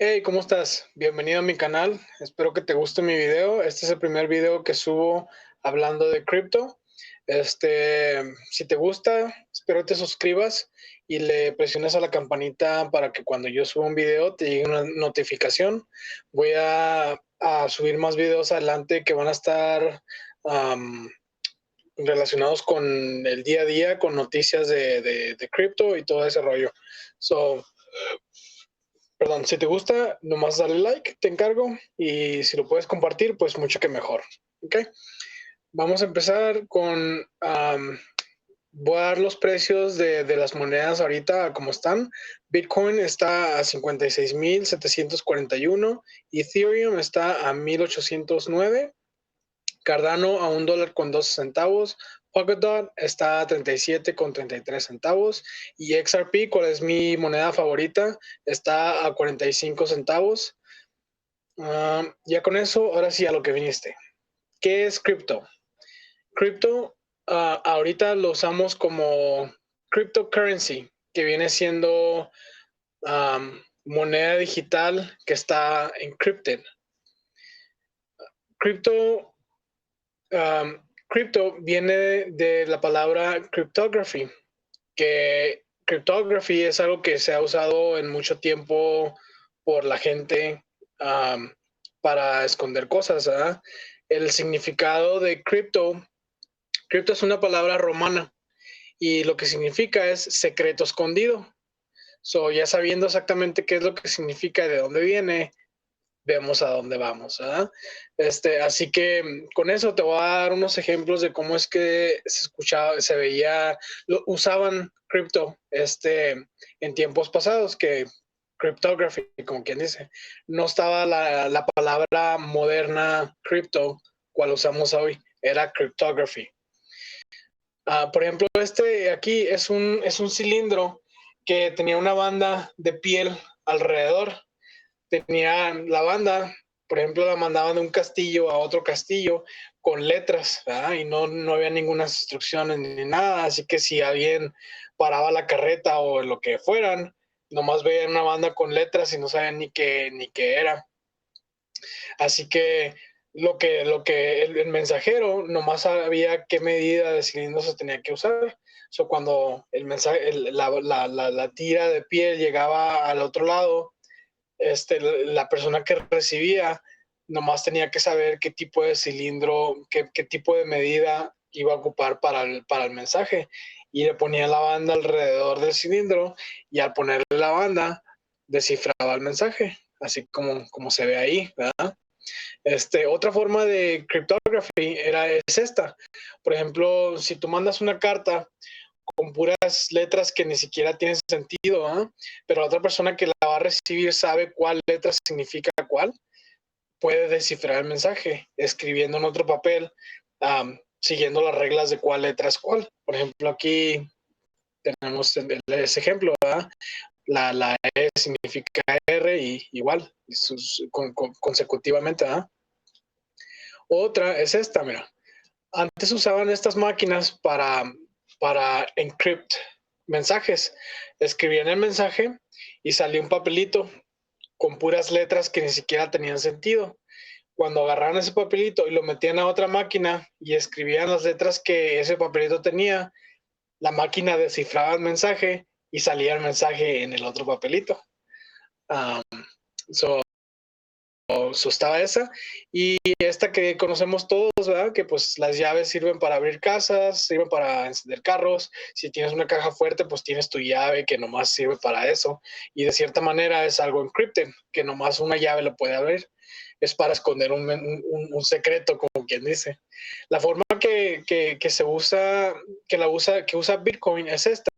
Hey, ¿cómo estás? Bienvenido a mi canal. Espero que te guste mi video. Este es el primer video que subo hablando de cripto. Si te gusta, espero te suscribas y le presiones a la campanita para que cuando yo suba un video te llegue una notificación. Voy a subir más videos adelante que van a estar am, relacionados con el día a día, con noticias de cripto y todo ese rollo. So, Perdón, si te gusta, nomás dale like, te encargo, y si lo puedes compartir, pues mucho que mejor. ¿Ok? Vamos a empezar con, voy a dar los precios de las monedas ahorita, como están. Bitcoin está a 56,741, Ethereum está a 1,809, Cardano a $1.12, Polkadot está a 37,33 centavos y XRP, cuál es mi moneda favorita, está a 45 centavos. Ya con eso, ahora sí a lo que viniste. ¿Qué es cripto? Cripto ahorita lo usamos como cryptocurrency, que viene siendo moneda digital que está encrypted. Cripto Crypto viene de la palabra cryptography, que cryptography es algo que se ha usado en mucho tiempo por la gente um, para esconder cosas, ¿verdad? El significado de cripto es una palabra romana y lo que significa es secreto escondido. So, ya sabiendo exactamente qué es lo que significa y de dónde viene, vemos a dónde vamos, ¿verdad? Así que con eso te voy a dar unos ejemplos de cómo es que se escuchaba, se veía, usaban cripto en tiempos pasados, que cryptography, como quien dice, no estaba la palabra moderna crypto, cual usamos hoy, era cryptography. Por ejemplo, aquí es un cilindro que tenía una banda de piel alrededor. Tenía la banda, por ejemplo, la mandaban de un castillo a otro castillo con letras, ¿verdad? Y no había ninguna instrucciones ni nada, así que si alguien paraba la carreta o lo que fueran, nomás veían una banda con letras y no sabían ni qué era. Así que el mensajero nomás sabía qué medida de cilindro se tenía que usar. So, cuando el mensaje, la tira de piel llegaba al otro lado, la persona que recibía nomás tenía que saber qué tipo de cilindro, qué tipo de medida iba a ocupar para el mensaje. Y le ponía la banda alrededor del cilindro y al ponerle la banda descifraba el mensaje, así como se ve ahí, ¿verdad? Otra forma de cryptography es esta. Por ejemplo, si tú mandas una carta con puras letras que ni siquiera tienen sentido, ¿eh? Pero la otra persona que la va a recibir sabe cuál letra significa cuál, puede descifrar el mensaje escribiendo en otro papel, siguiendo las reglas de cuál letra es cuál. Por ejemplo, aquí tenemos ese ejemplo, ¿verdad? La E significa R y igual, consecutivamente, ¿verdad? Otra es esta, mira. Antes usaban estas máquinas para encrypt mensajes. Escribían el mensaje y salía un papelito con puras letras que ni siquiera tenían sentido. Cuando agarraban ese papelito y lo metían a otra máquina y escribían las letras que ese papelito tenía, la máquina descifraba el mensaje y salía el mensaje en el otro papelito. Um, so, estaba esa y esta que conocemos todos, ¿verdad? Que pues las llaves sirven para abrir casas, sirven para encender carros. Si tienes una caja fuerte, pues tienes tu llave que nomás sirve para eso, y de cierta manera es algo encrypted, que nomás una llave lo puede abrir. Es para esconder un secreto, como quien dice. La forma que se usa, que usa Bitcoin es esta.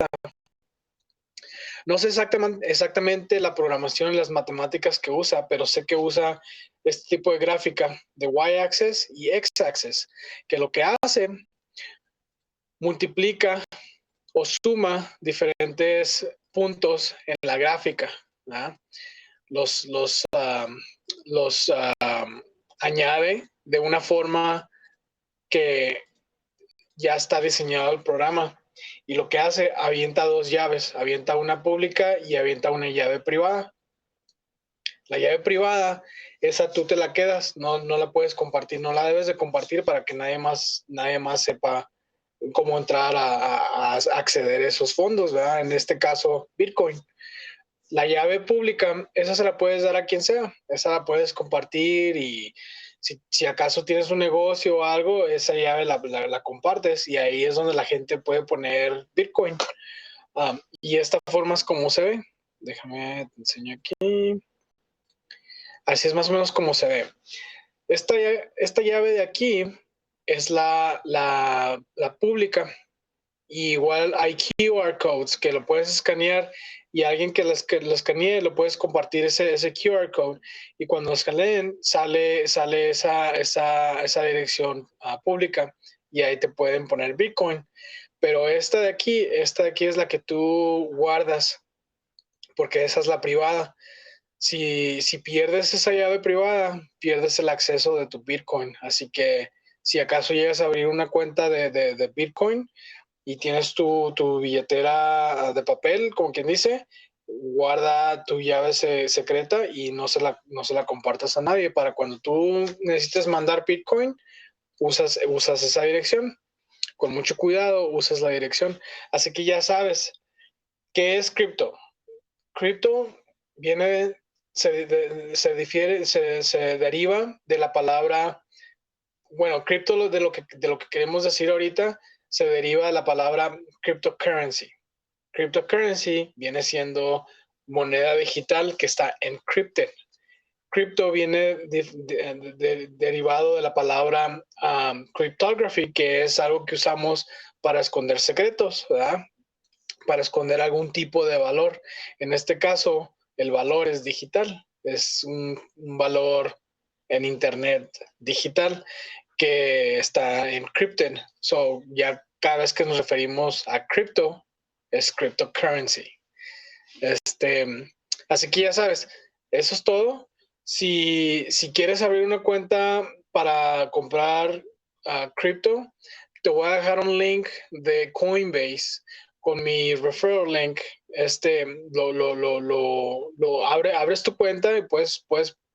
No sé exactamente la programación y las matemáticas que usa, pero sé que usa este tipo de gráfica de y-axis y x-axis, que lo que hace, multiplica o suma diferentes puntos en la gráfica, ¿verdad? Los añade de una forma que ya está diseñado el programa. Y lo que hace, avienta dos llaves, avienta una pública y avienta una llave privada. La llave privada, esa tú te la quedas, no la puedes compartir, no la debes de compartir para que nadie más sepa cómo entrar a acceder a esos fondos, ¿verdad? En este caso, Bitcoin. La llave pública, esa se la puedes dar a quien sea, esa la puedes compartir y si acaso tienes un negocio o algo, esa llave la compartes y ahí es donde la gente puede poner Bitcoin. Y esta forma es como se ve. Déjame te enseño aquí. Así es más o menos como se ve. Esta llave de aquí es la pública. Y igual hay QR codes que lo puedes escanear y alguien que lo escanee lo puedes compartir ese QR code y cuando lo escaneen sale esa dirección pública y ahí te pueden poner Bitcoin. Pero esta de aquí es la que tú guardas porque esa es la privada. Si pierdes esa llave privada, pierdes el acceso de tu Bitcoin. Así que si acaso llegas a abrir una cuenta de Bitcoin, y tienes tu billetera de papel, como quien dice, guarda tu llave secreta y no se la compartas a nadie. Para cuando tú necesites mandar Bitcoin, usas esa dirección. Con mucho cuidado, usas la dirección. Así que ya sabes, ¿qué es cripto? Cripto viene, se deriva de la palabra, bueno, cripto de lo que queremos decir ahorita se deriva de la palabra cryptocurrency. Cryptocurrency viene siendo moneda digital que está encrypted. Crypto viene derivado de la palabra cryptography, que es algo que usamos para esconder secretos, ¿verdad? Para esconder algún tipo de valor. En este caso, el valor es digital, es un valor en Internet digital que está encrypted. So, ya cada vez que nos referimos a cripto, es cryptocurrency. Así que ya sabes, eso es todo. Si quieres abrir una cuenta para comprar cripto, te voy a dejar un link de Coinbase con mi referral link. Abres tu cuenta y puedes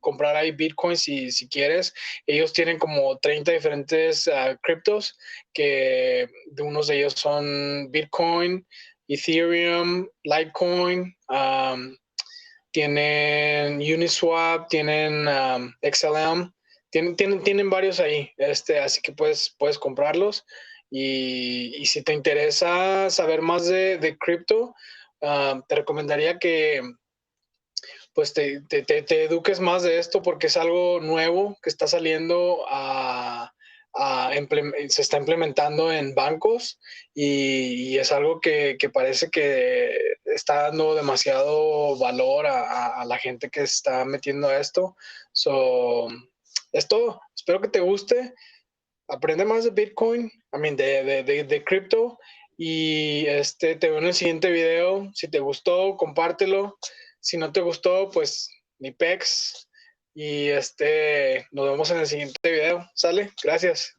comprar ahí Bitcoin si quieres. Ellos tienen como 30 diferentes criptos, que de unos de ellos son Bitcoin, Ethereum, Litecoin, tienen Uniswap, tienen XLM, tienen varios ahí, así que puedes comprarlos. Y si te interesa saber más de cripto, te recomendaría que pues te eduques más de esto porque es algo nuevo que está saliendo se está implementando en bancos y es algo que parece que está dando demasiado valor a la gente que se está metiendo a esto. So, es todo. Espero que te guste. Aprende más de Bitcoin, de cripto. Y te veo en el siguiente video. Si te gustó, compártelo. Si no te gustó, pues ni pex. Y nos vemos en el siguiente video. ¿Sale? Gracias.